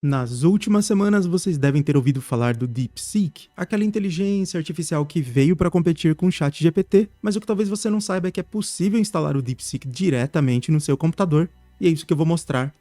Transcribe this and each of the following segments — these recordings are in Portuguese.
Nas últimas semanas, vocês devem ter ouvido falar do DeepSeek, aquela inteligência artificial que veio para competir com o ChatGPT, mas o que talvez você não saiba é que é possível instalar o DeepSeek diretamente no seu computador, e é isso que eu vou mostrar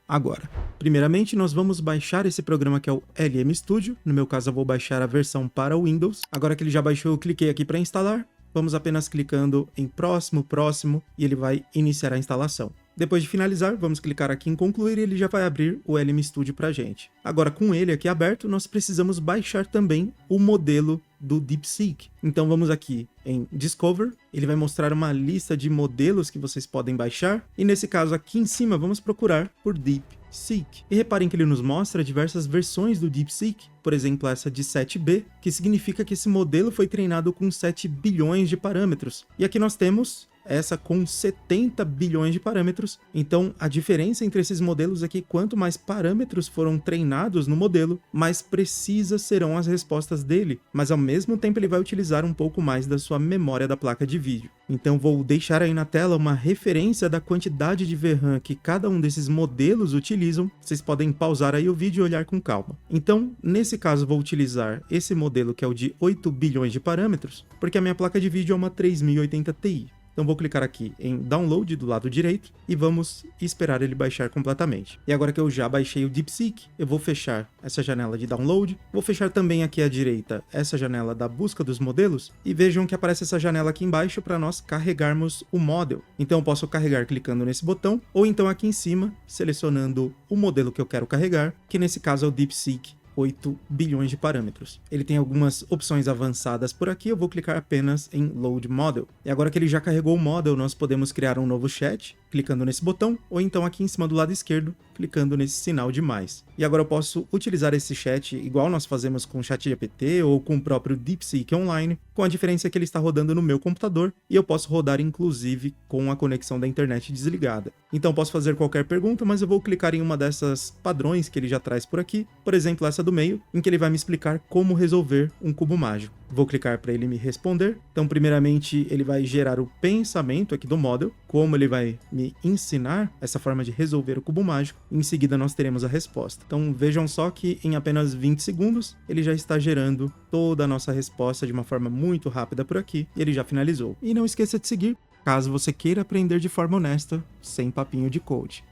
agora. Primeiramente, nós vamos baixar esse programa que é o LM Studio, no meu caso eu vou baixar a versão para o Windows. Agora que ele já baixou, eu cliquei aqui para instalar, vamos apenas clicando em próximo, e ele vai iniciar a instalação. Depois de finalizar, vamos clicar aqui em concluir e ele já vai abrir o LM Studio para a gente. Agora, com ele aqui aberto, nós precisamos baixar também o modelo do DeepSeek. Então vamos aqui em Discover, ele vai mostrar uma lista de modelos que vocês podem baixar, e nesse caso aqui em cima vamos procurar por DeepSeek. E reparem que ele nos mostra diversas versões do DeepSeek, por exemplo essa de 7B, que significa que esse modelo foi treinado com 7 bilhões de parâmetros. E aqui nós temos essa com 70 bilhões de parâmetros. Então a diferença entre esses modelos é que quanto mais parâmetros foram treinados no modelo, mais precisas serão as respostas dele, mas ao mesmo tempo ele vai utilizar um pouco mais da sua memória da placa de vídeo. Então vou deixar aí na tela uma referência da quantidade de VRAM que cada um desses modelos utilizam. Vocês podem pausar aí o vídeo e olhar com calma. Então, nesse caso vou utilizar esse modelo que é o de 8 bilhões de parâmetros, porque a minha placa de vídeo é uma 3080 Ti. Então vou clicar aqui em Download do lado direito e vamos esperar ele baixar completamente. E agora que eu já baixei o DeepSeek, eu vou fechar essa janela de Download, vou fechar também aqui à direita essa janela da busca dos modelos e vejam que aparece essa janela aqui embaixo para nós carregarmos o model. Então eu posso carregar clicando nesse botão ou então aqui em cima selecionando o modelo que eu quero carregar, que nesse caso é o DeepSeek 8 bilhões de parâmetros. Ele tem algumas opções avançadas por aqui, eu vou clicar apenas em Load Model. E agora que ele já carregou o model, nós podemos criar um novo chat, clicando nesse botão, ou então aqui em cima do lado esquerdo, clicando nesse sinal de mais. E agora eu posso utilizar esse chat igual nós fazemos com o ChatGPT ou com o próprio DeepSeek Online, com a diferença que ele está rodando no meu computador e eu posso rodar inclusive com a conexão da internet desligada. Então posso fazer qualquer pergunta, mas eu vou clicar em uma dessas padrões que ele já traz por aqui, por exemplo essa do meio, em que ele vai me explicar como resolver um cubo mágico. Vou clicar para ele me responder. Então, primeiramente, ele vai gerar o pensamento aqui do model, como ele vai me ensinar essa forma de resolver o cubo mágico. Em seguida, nós teremos a resposta. Então, vejam só que em apenas 20 segundos, ele já está gerando toda a nossa resposta de uma forma muito rápida por aqui, e ele já finalizou. E não esqueça de seguir, caso você queira aprender de forma honesta, sem papinho de coach.